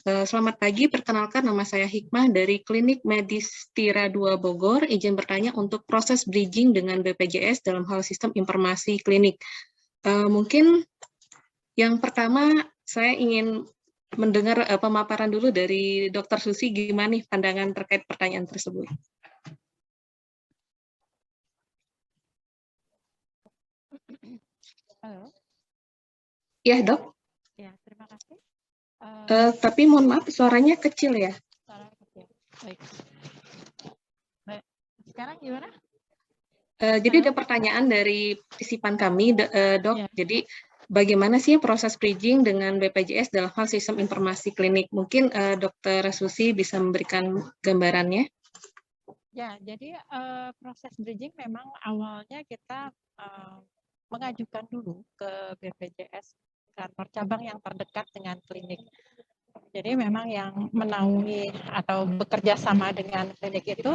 Selamat pagi, perkenalkan nama saya Hikmah dari Klinik Medis Tira 2 Bogor. Izin bertanya untuk proses bridging dengan BPJS dalam hal sistem informasi klinik. Mungkin yang pertama saya ingin mendengar pemaparan dulu dari Dr. Susi, gimana nih pandangan terkait pertanyaan tersebut. Halo. Ya, Dok. Ya, terima kasih. Tapi mohon maaf, suaranya kecil ya. Suaranya kecil. Baik. Sekarang gimana? Jadi ada pertanyaan dari titipan kami, Dok. Ya. Jadi bagaimana sih proses bridging dengan BPJS dalam hal sistem informasi klinik? Mungkin Dr. Susi bisa memberikan gambarannya. Ya, jadi proses bridging memang awalnya kita mengajukan dulu ke BPJS kantor cabang yang terdekat dengan klinik. Jadi memang yang menaungi atau bekerja sama dengan klinik itu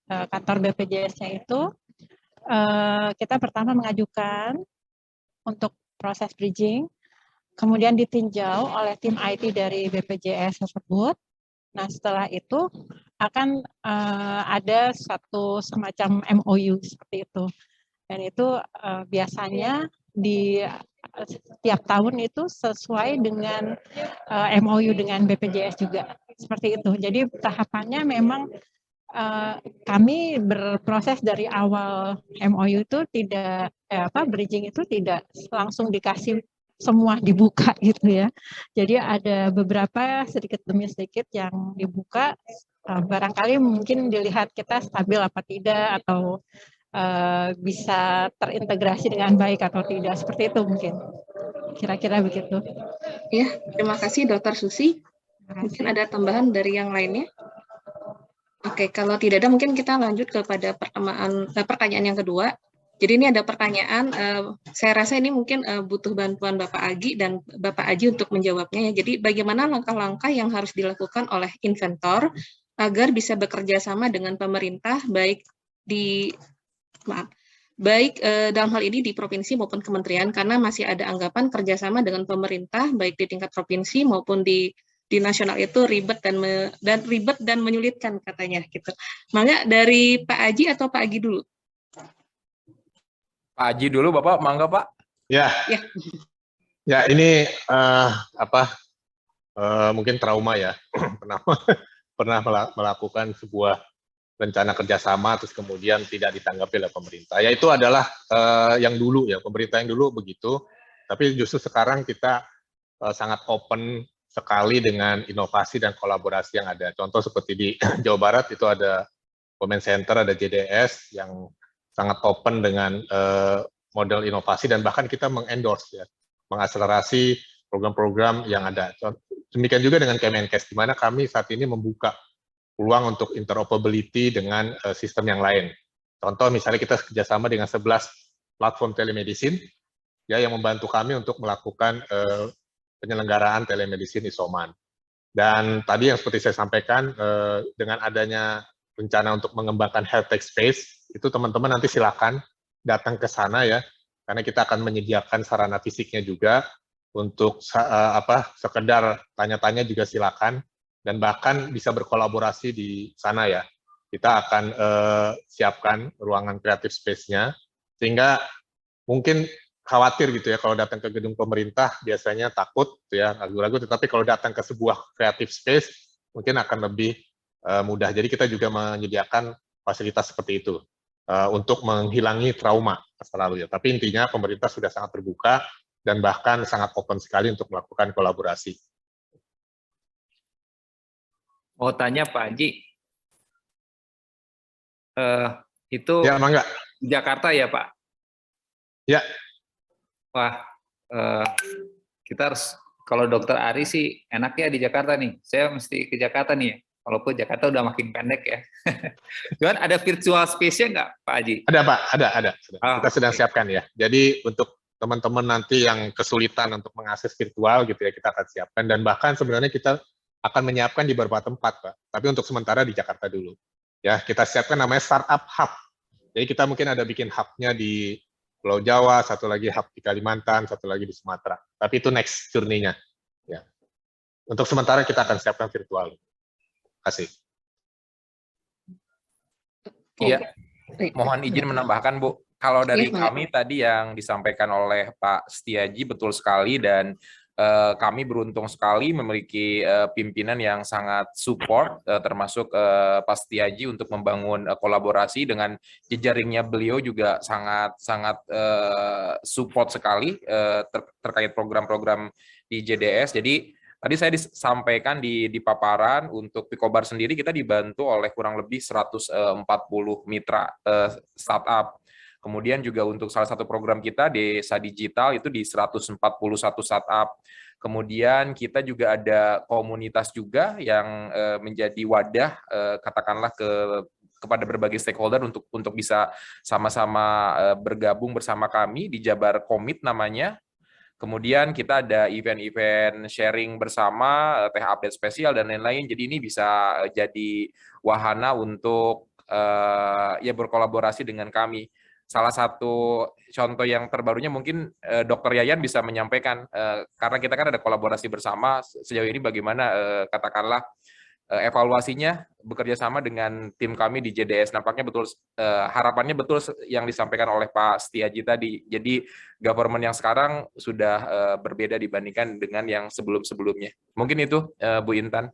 kantor BPJS-nya itu kita pertama mengajukan untuk proses bridging, kemudian ditinjau oleh tim IT dari BPJS tersebut. Nah, setelah itu akan ada satu semacam MOU seperti itu. Dan itu biasanya di setiap tahun itu sesuai dengan MOU dengan BPJS juga. Seperti itu. Jadi tahapannya memang kami berproses dari awal MOU itu tidak bridging itu tidak langsung dikasih semua dibuka gitu ya. Jadi ada beberapa sedikit demi sedikit yang dibuka, barangkali mungkin dilihat kita stabil apa tidak atau bisa terintegrasi dengan baik atau tidak, seperti itu mungkin. Kira-kira begitu. Ya, terima kasih Dr. Susi. Mungkin ada tambahan dari yang lainnya? Oke, kalau tidak ada mungkin kita lanjut kepada pertanyaan yang kedua. Jadi ini ada pertanyaan, saya rasa ini mungkin butuh bantuan Bapak Agi dan Bapak Aji untuk menjawabnya ya. Jadi bagaimana langkah-langkah yang harus dilakukan oleh inventor agar bisa bekerja sama dengan pemerintah baik dalam hal ini di provinsi maupun kementerian, karena masih ada anggapan kerjasama dengan pemerintah baik di tingkat provinsi maupun di nasional itu ribet dan menyulitkan katanya gitu. Mangga dari Pak Aji atau Pak Agi dulu? Pak Haji dulu, Bapak, mangga Pak. Ya, ya ini mungkin trauma ya, pernah melakukan sebuah rencana kerjasama, terus kemudian tidak ditanggapi oleh pemerintah. Ya itu adalah yang dulu ya, pemerintah yang dulu begitu, tapi justru sekarang kita sangat open sekali dengan inovasi dan kolaborasi yang ada. Contoh seperti di Jawa Barat itu ada Comment Center, ada JDS yang sangat open dengan model inovasi dan bahkan kita mengendorse ya, mengakselerasi program-program yang ada. Demikian juga dengan Kemenkes, di mana kami saat ini membuka peluang untuk interoperability dengan sistem yang lain. Contoh misalnya kita kerjasama dengan 11 platform telemedicine ya yang membantu kami untuk melakukan penyelenggaraan telemedicine isoman. Dan tadi yang seperti saya sampaikan dengan adanya rencana untuk mengembangkan health tech space, itu teman-teman nanti silakan datang ke sana ya, karena kita akan menyediakan sarana fisiknya juga untuk sekedar tanya-tanya juga silakan, dan bahkan bisa berkolaborasi di sana ya. Kita akan siapkan ruangan creative space-nya, sehingga mungkin khawatir gitu ya kalau datang ke gedung pemerintah biasanya takut gitu ya, ragu-ragu, tetapi kalau datang ke sebuah creative space mungkin akan lebih mudah. Jadi kita juga menyediakan fasilitas seperti itu untuk menghilangi trauma masa lalu ya. Tapi intinya pemerintah sudah sangat terbuka dan bahkan sangat open sekali untuk melakukan kolaborasi. Mau tanya Pak Haji, itu ya, mangga. Di Jakarta ya Pak? Ya. Wah, kita harus, kalau Dokter Ari sih enaknya di Jakarta nih. Saya mesti ke Jakarta nih. Walaupun Jakarta udah makin pendek ya. Cuman ada virtual space-nya nggak, Pak Haji? Ada, Pak. Ada. Oh, kita sedang siapkan ya. Jadi untuk teman-teman nanti yang kesulitan untuk mengakses virtual gitu ya, kita akan siapkan. Dan bahkan sebenarnya kita akan menyiapkan di beberapa tempat, Pak. Tapi untuk sementara di Jakarta dulu. Ya, kita siapkan namanya Startup Hub. Jadi kita mungkin ada bikin hub-nya di Pulau Jawa, satu lagi hub di Kalimantan, satu lagi di Sumatera. Tapi itu next journey-nya. Ya. Untuk sementara kita akan siapkan virtual. Terima kasih. Iya, Baik. mohon izin menambahkan, Bu. Kalau dari Iya, kami tadi yang disampaikan oleh Pak Setiaji betul sekali, dan kami beruntung sekali memiliki pimpinan yang sangat support, termasuk Pak Setiaji untuk membangun kolaborasi dengan jejaringnya. Beliau juga sangat support sekali terkait program-program di JDS. Jadi tadi saya disampaikan di paparan untuk Picobar sendiri kita dibantu oleh kurang lebih 140 mitra startup. Kemudian juga untuk salah satu program kita Desa Digital itu di 141 startup. Kemudian kita juga ada komunitas juga yang menjadi wadah katakanlah kepada berbagai stakeholder untuk bisa sama-sama bergabung bersama kami di Jabar Komit namanya. Kemudian kita ada event-event sharing bersama, teh update spesial dan lain-lain. Jadi ini bisa jadi wahana untuk ya berkolaborasi dengan kami. Salah satu contoh yang terbarunya mungkin Dr. Yayan bisa menyampaikan, karena kita kan ada kolaborasi bersama sejauh ini bagaimana katakanlah evaluasinya bekerja sama dengan tim kami di JDS. Nampaknya betul, harapannya betul yang disampaikan oleh Pak Setiaji tadi. Jadi government yang sekarang sudah berbeda dibandingkan dengan yang sebelum-sebelumnya. Mungkin itu Bu Intan.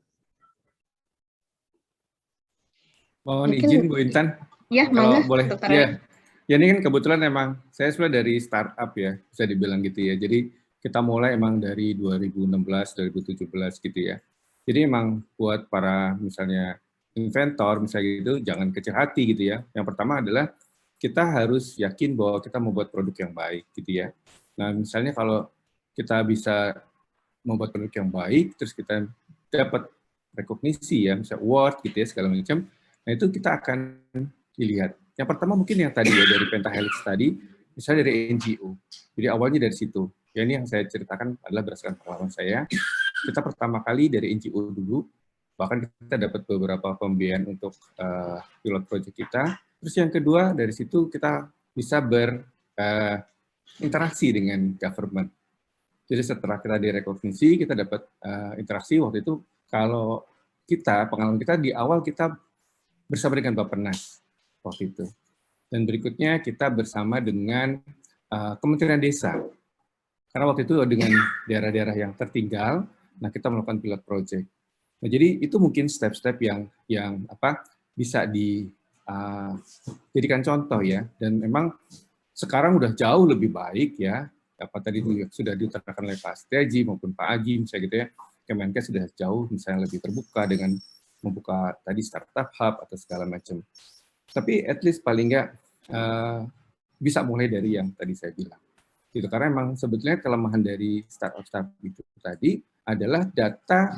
Mohon Mungkin- izin Bu Intan, Ya, kalau mangga, boleh. Dr. Ya, Ari. ya ini kan kebetulan emang saya sebenarnya dari startup ya, bisa dibilang gitu ya. Jadi kita mulai emang dari 2016, 2017 gitu ya. Jadi emang buat para misalnya inventor misalnya gitu, jangan kecil hati gitu ya. Yang pertama adalah kita harus yakin bahwa kita membuat produk yang baik gitu ya. Nah misalnya kalau kita bisa membuat produk yang baik, terus kita dapat rekognisi ya, misalnya award gitu ya segala macam. Nah itu kita akan dilihat. Yang pertama mungkin yang tadi ya dari Pentahelix tadi, misalnya dari NGO. Jadi awalnya dari situ. Ya ini yang saya ceritakan adalah berdasarkan pengalaman saya. Kita pertama kali dari NGO dulu, bahkan kita dapat beberapa pembiayaan untuk pilot project kita. Terus yang kedua dari situ kita bisa berinteraksi dengan government. Jadi setelah kita direkognisi, kita dapat interaksi waktu itu. Kalau kita, pengalaman kita di awal kita bersama dengan Bappenas waktu itu. Dan berikutnya kita bersama dengan Kementerian Desa. Karena waktu itu dengan daerah-daerah yang tertinggal, nah kita melakukan pilot project. Nah, jadi itu mungkin step-step yang bisa dijadikan contoh ya. Dan memang sekarang udah jauh lebih baik ya. Apa tadi sudah diutarakan oleh Pak Setiaji maupun Pak Agi misalnya gitu ya. Kemenkes sudah jauh misalnya lebih terbuka dengan membuka tadi startup hub atau segala macam. Tapi at least paling nggak bisa mulai dari yang tadi saya bilang. Gitu. Karena memang sebetulnya kelemahan dari startup itu tadi adalah data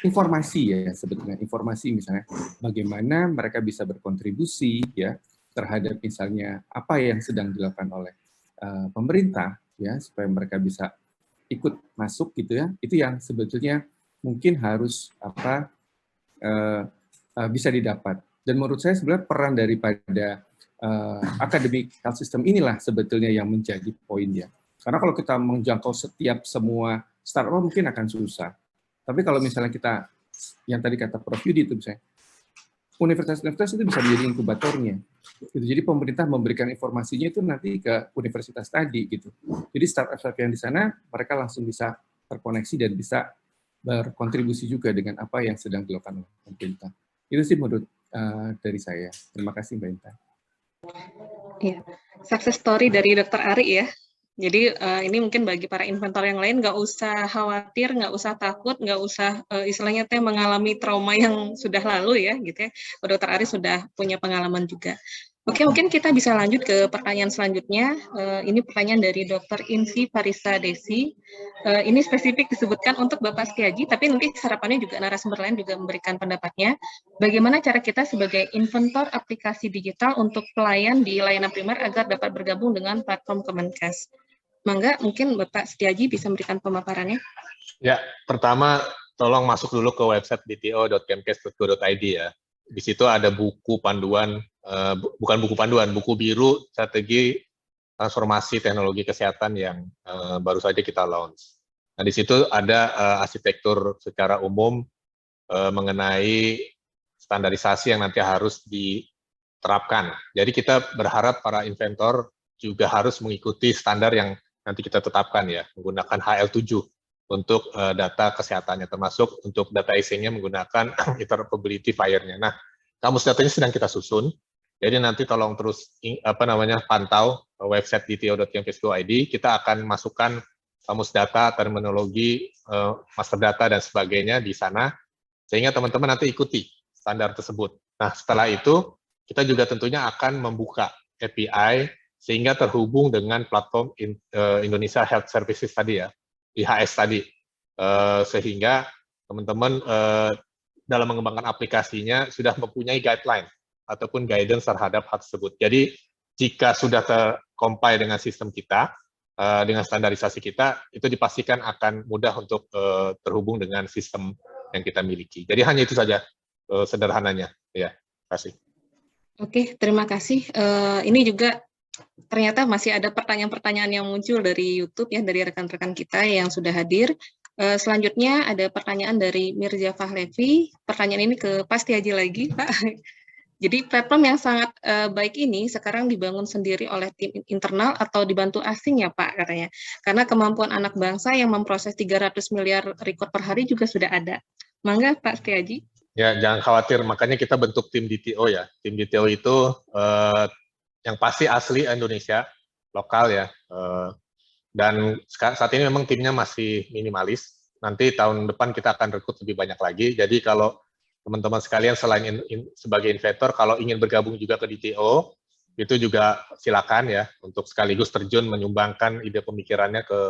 informasi ya sebetulnya. Informasi misalnya bagaimana mereka bisa berkontribusi ya terhadap misalnya apa yang sedang dilakukan oleh pemerintah ya supaya mereka bisa ikut masuk gitu ya. Itu yang sebetulnya mungkin harus bisa didapat. Dan menurut saya sebenarnya peran daripada academic health system inilah sebetulnya yang menjadi poinnya. Karena kalau kita menjangkau semua startup mungkin akan susah. Tapi kalau misalnya kita, yang tadi kata Prof. Yudi itu misalnya, universitas-universitas itu bisa menjadi inkubatornya. Gitu. Jadi pemerintah memberikan informasinya itu nanti ke universitas tadi gitu. Jadi startup yang di sana mereka langsung bisa terkoneksi dan bisa berkontribusi juga dengan apa yang sedang dilakukan oleh pemerintah. Itu sih menurut dari saya. Terima kasih Mbak Intan. Ya, success story dari Dr. Ari ya. Jadi ini mungkin bagi para inventor yang lain nggak usah khawatir, nggak usah takut, nggak usah istilahnya teh mengalami trauma yang sudah lalu ya gitu ya. Dr. Ari sudah punya pengalaman juga. Oke, mungkin kita bisa lanjut ke pertanyaan selanjutnya. Ini pertanyaan dari Dr. Insi Parisa Desi. Ini spesifik disebutkan untuk Bapak Setiaji, tapi nanti harapannya juga narasumber lain juga memberikan pendapatnya. Bagaimana cara kita sebagai inventor aplikasi digital untuk pelayan di layanan primer agar dapat bergabung dengan platform Kemenkes? Mangga, mungkin Bapak Setiaji bisa memberikan pemaparannya. Ya, pertama tolong masuk dulu ke website bto.kemkes.go.id ya. Di situ ada buku panduan, bukan buku panduan, buku biru strategi transformasi teknologi kesehatan yang baru saja kita launch. Nah, di situ ada arsitektur secara umum mengenai standarisasi yang nanti harus diterapkan. Jadi kita berharap para inventor juga harus mengikuti standar yang nanti kita tetapkan ya, menggunakan HL7 untuk data kesehatannya, termasuk untuk data asing-nya menggunakan interoperability FHIR-nya. Nah, kamus datanya sedang kita susun, jadi nanti tolong terus pantau website dto.kemkes.go.id, kita akan masukkan kamus data, terminologi, master data, dan sebagainya di sana, sehingga teman-teman nanti ikuti standar tersebut. Nah, setelah itu, kita juga tentunya akan membuka API, sehingga terhubung dengan platform Indonesia Health Services tadi ya, IHS tadi, sehingga teman-teman dalam mengembangkan aplikasinya sudah mempunyai guideline ataupun guidance terhadap hal tersebut. Jadi, jika sudah tercompile dengan sistem kita, dengan standarisasi kita, itu dipastikan akan mudah untuk terhubung dengan sistem yang kita miliki. Jadi hanya itu saja sederhananya. Ya, terima kasih. Oke, terima kasih. Ini juga ternyata masih ada pertanyaan-pertanyaan yang muncul dari YouTube ya, dari rekan-rekan kita yang sudah hadir. Selanjutnya ada pertanyaan dari Mirza Fahlevi. Pertanyaan ini ke Pak Setiaji lagi, Pak. Jadi platform yang sangat baik ini sekarang dibangun sendiri oleh tim internal atau dibantu asing ya Pak katanya. Karena kemampuan anak bangsa yang memproses 300 miliar record per hari juga sudah ada. Mangga Pak Setiaji. Ya, jangan khawatir, makanya kita bentuk tim DTO ya. Tim DTO itu yang pasti asli Indonesia, lokal ya. Dan saat ini memang timnya masih minimalis. Nanti tahun depan kita akan rekrut lebih banyak lagi. Jadi kalau teman-teman sekalian selain sebagai inventor, kalau ingin bergabung juga ke DTO, itu juga silakan ya, untuk sekaligus terjun menyumbangkan ide pemikirannya ke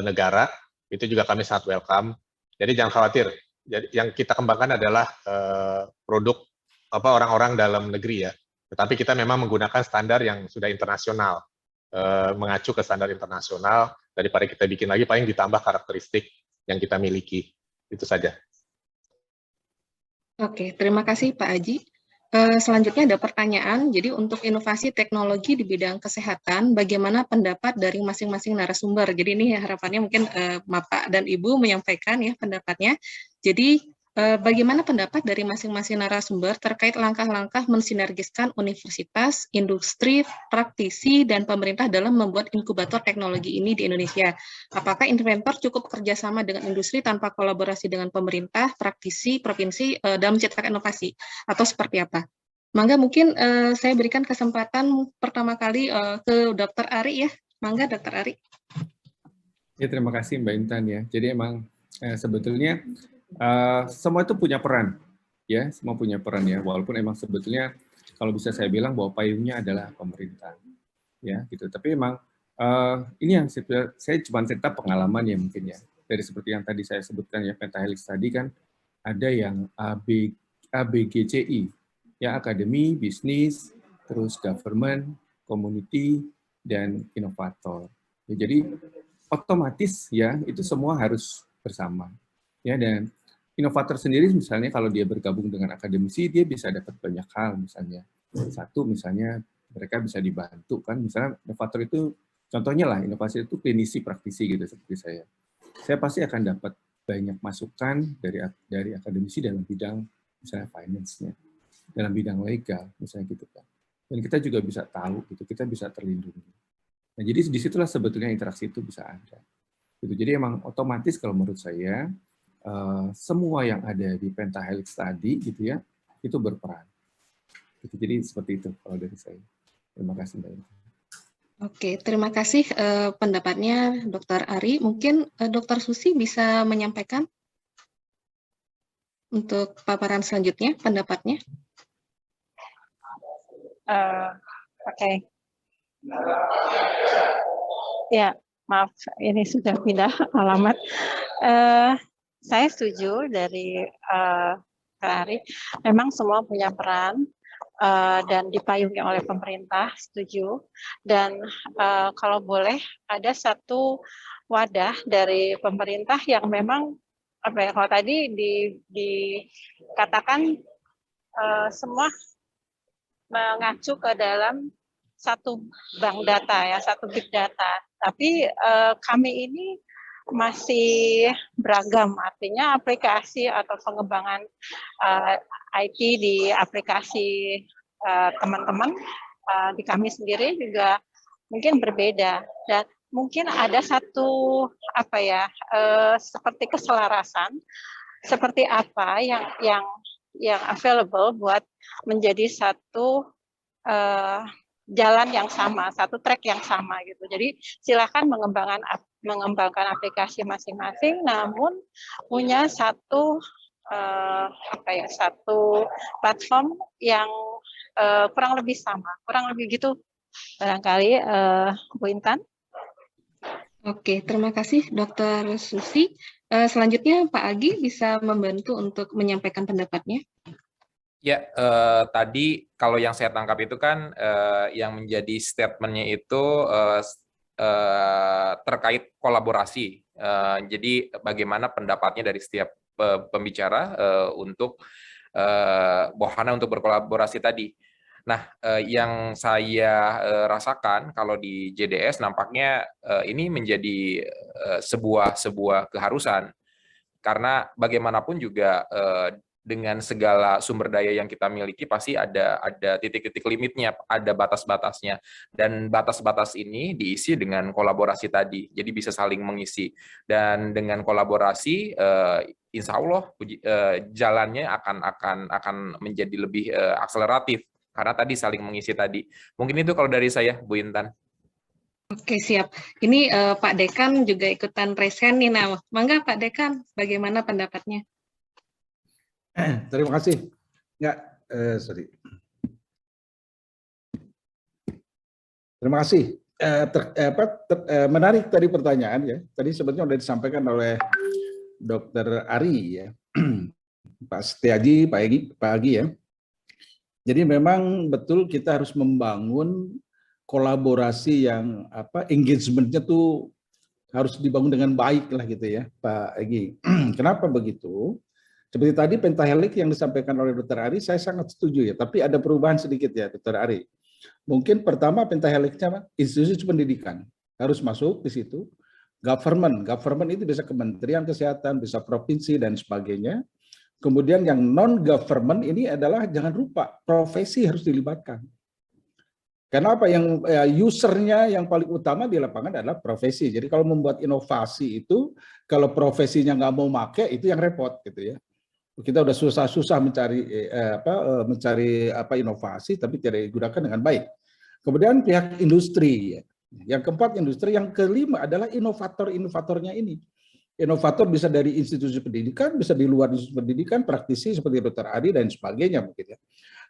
negara, itu juga kami sangat welcome. Jadi jangan khawatir, jadi yang kita kembangkan adalah produk orang-orang dalam negeri ya, tetapi kita memang menggunakan standar yang sudah internasional, mengacu ke standar internasional, daripada kita bikin lagi paling ditambah karakteristik yang kita miliki, itu saja. Oke, terima kasih Pak Aji. Selanjutnya ada pertanyaan, jadi untuk inovasi teknologi di bidang kesehatan, bagaimana pendapat dari masing-masing narasumber? Jadi ini harapannya mungkin Bapak dan Ibu menyampaikan ya pendapatnya. Jadi bagaimana pendapat dari masing-masing narasumber terkait langkah-langkah mensinergiskan universitas, industri, praktisi, dan pemerintah dalam membuat inkubator teknologi ini di Indonesia? Apakah inventor cukup kerjasama dengan industri tanpa kolaborasi dengan pemerintah, praktisi, provinsi dalam menciptakan inovasi? Atau seperti apa? Mangga mungkin saya berikan kesempatan pertama kali ke Dr. Ari ya. Mangga Dr. Ari. Ya, terima kasih Mbak Intan ya. Jadi emang sebetulnya semua itu punya peran, ya, semua punya peran ya. Walaupun emang sebetulnya kalau bisa saya bilang bahwa payungnya adalah pemerintah, ya, gitu. Tapi emang ini yang saya cuma cerita pengalaman ya mungkin ya. Dari seperti yang tadi saya sebutkan ya, pentahelix tadi kan ada yang ABGCI, ya, akademi, bisnis, terus government, community, dan inovator. Ya, jadi otomatis ya itu semua harus bersama, ya. Dan inovator sendiri misalnya kalau dia bergabung dengan akademisi, dia bisa dapat banyak hal misalnya. Satu misalnya mereka bisa dibantu kan, misalnya inovator itu contohnya lah, inovasi itu klinisi praktisi gitu seperti saya. Saya pasti akan dapat banyak masukan dari akademisi dalam bidang misalnya finance-nya, dalam bidang legal misalnya gitu kan. Dan kita juga bisa tahu gitu, kita bisa terlindungi. Nah, jadi disitulah sebetulnya interaksi itu bisa ada. Gitu. Jadi emang otomatis kalau menurut saya semua yang ada di pentahelix tadi gitu ya itu berperan. Gitu. Jadi seperti itu kalau dari saya. Terima kasih Mbak. Oke, terima kasih pendapatnya Dr. Ari. Mungkin Dr. Susi bisa menyampaikan untuk paparan selanjutnya pendapatnya. Oke. Ya, maaf ini sudah pindah alamat. Saya setuju dari Kak Ari. Memang semua punya peran dan dipayungi oleh pemerintah, setuju. Dan kalau boleh ada satu wadah dari pemerintah yang memang kalau tadi dikatakan semua mengacu ke dalam satu bank data ya, satu big data. Tapi kami ini masih beragam, artinya aplikasi atau pengembangan IT di aplikasi teman-teman di kami sendiri juga mungkin berbeda, dan mungkin ada satu seperti keselarasan seperti apa yang available buat menjadi satu jalan yang sama, satu track yang sama gitu. Jadi silakan mengembangkan aplikasi masing-masing, namun punya satu satu platform yang kurang lebih sama, kurang lebih gitu barangkali Bu Intan. Oke, terima kasih Dr. Susi. Selanjutnya Pak Agi bisa membantu untuk menyampaikan pendapatnya. Ya, tadi kalau yang saya tangkap itu kan yang menjadi statementnya itu terkait kolaborasi. Jadi bagaimana pendapatnya dari setiap pembicara untuk wahana untuk berkolaborasi tadi. Nah, yang saya rasakan kalau di JDS nampaknya ini menjadi sebuah keharusan, karena bagaimanapun juga dengan segala sumber daya yang kita miliki pasti ada titik-titik limitnya, ada batas-batasnya, dan batas-batas ini diisi dengan kolaborasi tadi, jadi bisa saling mengisi, dan dengan kolaborasi insya Allah jalannya akan menjadi lebih akseleratif karena tadi saling mengisi tadi. Mungkin itu kalau dari saya, Bu Intan. Oke, siap. Ini Pak Dekan juga ikutan raise hand nih. Nah, mangga Pak Dekan, bagaimana pendapatnya? Terima kasih. Ya, sorry. Terima kasih. Menarik tadi pertanyaan ya. Tadi sebetulnya sudah disampaikan oleh Dr. Ari ya, Pak Setiaji, Pak Agi ya. Jadi memang betul kita harus membangun kolaborasi yang engagement-nya tuh harus dibangun dengan baik lah gitu ya, Pak Agi. Kenapa begitu? Seperti tadi pentahelix yang disampaikan oleh Dr. Ari, saya sangat setuju ya. Tapi ada perubahan sedikit ya, Dr. Ari. Mungkin pertama pentahelixnya institusi pendidikan harus masuk di situ. Government itu bisa Kementerian Kesehatan, bisa provinsi dan sebagainya. Kemudian yang non-government ini adalah jangan lupa profesi harus dilibatkan. Karena apa, yang usernya yang paling utama di lapangan adalah profesi. Jadi kalau membuat inovasi itu, kalau profesinya nggak mau pakai itu yang repot gitu ya. Kita udah susah-susah mencari inovasi, tapi tidak digunakan dengan baik. Kemudian pihak industri. Yang keempat industri, yang kelima adalah inovatornya ini. Inovator bisa dari institusi pendidikan, bisa di luar institusi pendidikan, praktisi seperti Dr. Ari dan sebagainya mungkin ya.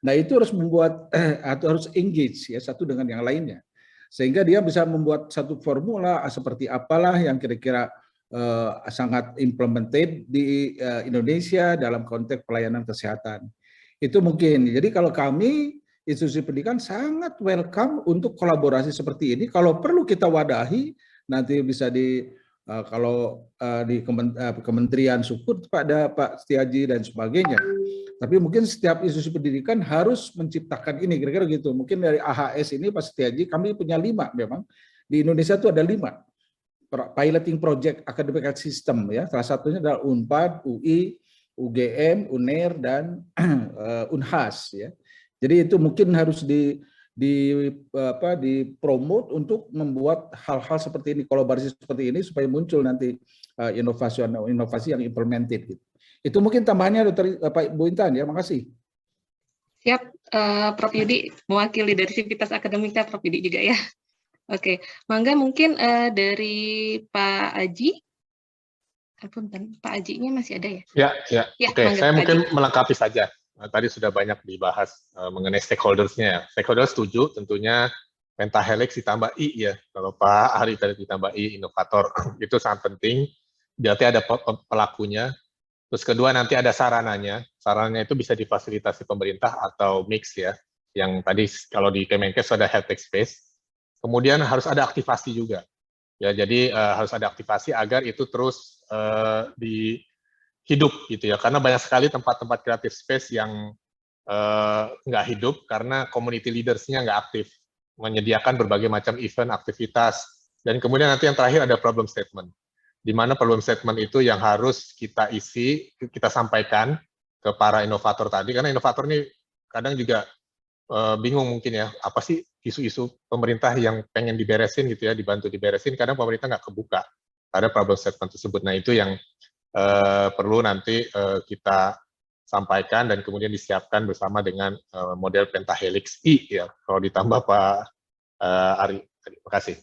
Nah itu harus membuat atau harus engage ya satu dengan yang lainnya, sehingga dia bisa membuat satu formula seperti apalah yang kira-kira sangat implemented di Indonesia dalam konteks pelayanan kesehatan. Itu mungkin. Jadi kalau kami institusi pendidikan sangat welcome untuk kolaborasi seperti ini. Kalau perlu kita wadahi, nanti bisa kalau di Kementerian support pada Pak Setiaji dan sebagainya. Tapi mungkin setiap institusi pendidikan harus menciptakan ini, kira-kira gitu. Mungkin dari AHS ini Pak Setiaji, kami punya 5 memang. Di Indonesia itu ada 5 piloting project academic system ya. Salah satunya adalah UNPAD, UI, UGM, UNER dan Unhas ya. Jadi itu mungkin harus dipromote untuk membuat hal-hal seperti ini, kolaborasi seperti ini supaya muncul nanti inovasi yang implemented gitu. Itu mungkin tambahannya Pak Bu Intan ya, makasih. Siap, Prof Yudi mewakili dari Sivitas Akademika, Prof Yudi juga ya. Oke, mangga mungkin dari Pak Aji. Pak Aji-nya masih ada ya? Ya. Oke, saya mungkin melengkapi saja. Tadi sudah banyak dibahas mengenai stakeholders-nya. Stakeholders setuju, tentunya pentahelix ditambah I ya. Kalau Pak Ari tadi ditambah I, inovator, itu sangat penting. Berarti ada pelakunya. Terus kedua nanti ada sarananya. Sarananya itu bisa difasilitasi pemerintah atau mix ya. Yang tadi kalau di Kemenkes ada health tech space. Kemudian harus ada aktivasi juga. Ya, jadi harus ada aktivasi agar itu terus hidup gitu ya, karena banyak sekali tempat-tempat creative space yang nggak hidup karena community leaders-nya nggak aktif, menyediakan berbagai macam event, aktivitas, dan kemudian nanti yang terakhir ada problem statement. di mana problem statement itu yang harus kita isi, kita sampaikan ke para inovator tadi, karena inovator ini kadang juga bingung mungkin ya, apa sih isu-isu pemerintah yang pengen diberesin gitu ya, dibantu diberesin, kadang pemerintah nggak kebuka pada problem statement tersebut. Nah itu yang perlu nanti kita sampaikan dan kemudian disiapkan bersama dengan model pentahelix I ya, kalau ditambah Pak Ari. Terima kasih.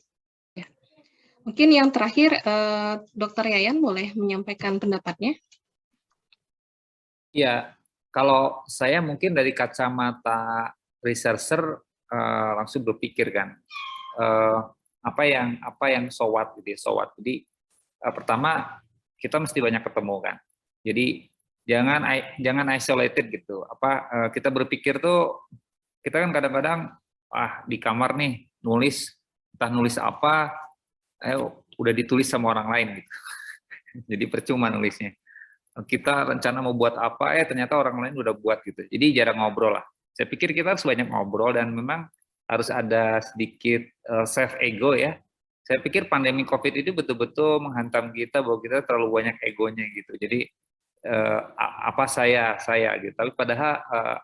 Mungkin yang terakhir, Dr. Yayan boleh menyampaikan pendapatnya. Ya, kalau saya mungkin dari kacamata researcher langsung berpikir kan, apa yang so what gitu ya, so what. Jadi pertama kita mesti banyak ketemu kan. Jadi jangan isolated gitu. Kita berpikir tuh, kita kan kadang-kadang di kamar nih nulis, entah nulis apa, udah ditulis sama orang lain gitu. Jadi percuma nulisnya. Kita rencana mau buat apa, ternyata orang lain udah buat gitu. Jadi jarang ngobrol lah. Saya pikir kita harus banyak ngobrol dan memang harus ada sedikit self ego ya. Saya pikir pandemi COVID itu betul-betul menghantam kita bahwa kita terlalu banyak egonya gitu. Jadi saya gitu. Tapi padahal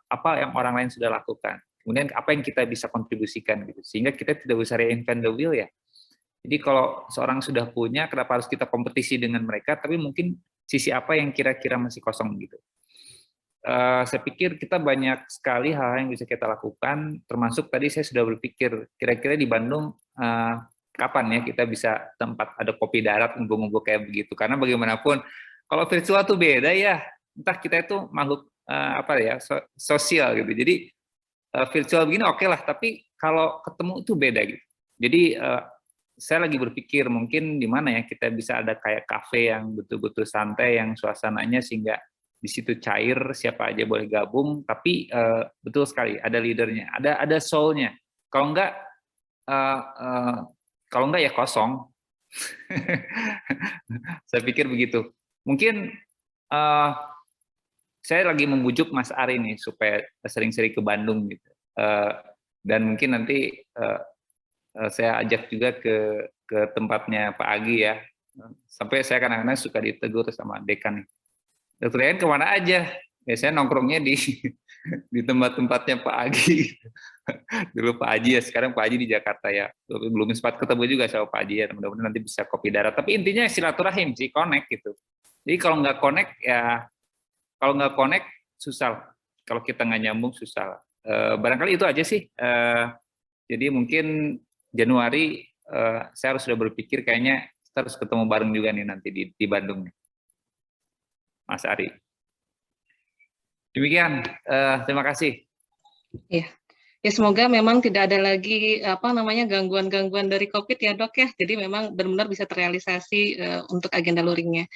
apa yang orang lain sudah lakukan. Kemudian apa yang kita bisa kontribusikan gitu. Sehingga kita tidak bisa reinvent the wheel ya. Jadi kalau seorang sudah punya, kenapa harus kita kompetisi dengan mereka, tapi mungkin sisi apa yang kira-kira masih kosong gitu. Saya pikir kita banyak sekali hal yang bisa kita lakukan, termasuk tadi saya sudah berpikir, kira-kira di Bandung kapan ya kita bisa tempat ada kopi darat, ngumpul-ngumpul kayak begitu. Karena bagaimanapun, kalau virtual tuh beda ya, entah kita itu makhluk sosial gitu. Jadi virtual begini oke lah, tapi kalau ketemu itu beda gitu. Jadi saya lagi berpikir mungkin di mana ya kita bisa ada kayak kafe yang betul-betul santai, yang suasananya sehingga di situ cair, siapa aja boleh gabung, tapi betul sekali ada leadernya, ada soul-nya. Kalau enggak ya kosong. Saya pikir begitu. Mungkin saya lagi membujuk Mas Ari nih supaya sering-sering ke Bandung gitu. Dan mungkin nanti saya ajak juga ke tempatnya Pak Agi ya. Sampai saya kadang-kadang suka ditegur sama dekan nih. Dokter Yayan kemana aja? Ya saya nongkrongnya di tempat-tempatnya Pak Agi. Dulu Pak Haji ya, sekarang Pak Haji di Jakarta ya. Belum sempat ketemu juga sama Pak Haji ya. Mudah-mudahan nanti bisa kopi darat. Tapi intinya silaturahim sih, connect gitu. Jadi kalau nggak connect susah. Kalau kita nggak nyambung susah. Barangkali itu aja sih. Jadi mungkin Januari saya harus sudah berpikir kayaknya kita harus ketemu bareng juga nih nanti di Bandung nih. Mas Ari. Demikian, terima kasih. Ya. Ya semoga memang tidak ada lagi gangguan-gangguan dari COVID ya Dok ya. Jadi memang benar-benar bisa terrealisasi untuk agenda luringnya.